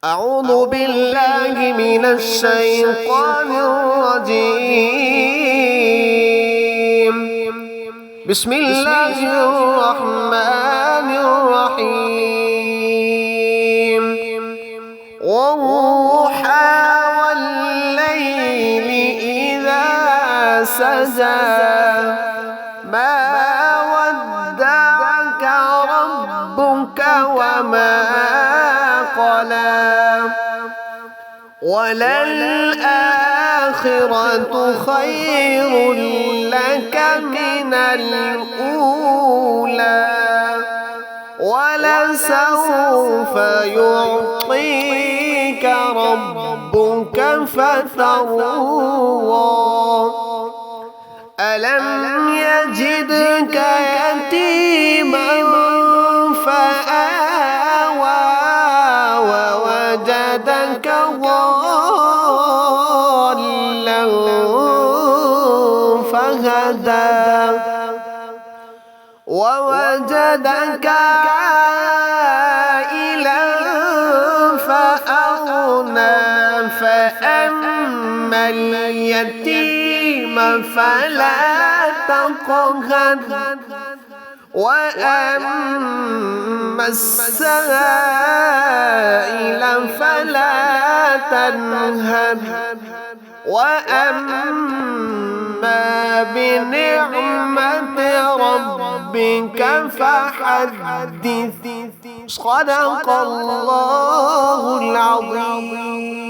أعوذ بالله من الشيطان الرجيم. بسم الله الرحمن الرحيم. والضحى والليل إذا سجى ما ودعك ربك وما قلى وللآخرة خير لك من الأولى ولسوف يعطيك ربك فترضى ألم يجدك يتيما فآوى ووجدك ضالا فهدى ووجدك عائلا فأغنى فأما اليتيم فلا تقهر وأما السائل فلا تنهر وأما بنعمة ربك فحدث. صدق الله العظيم.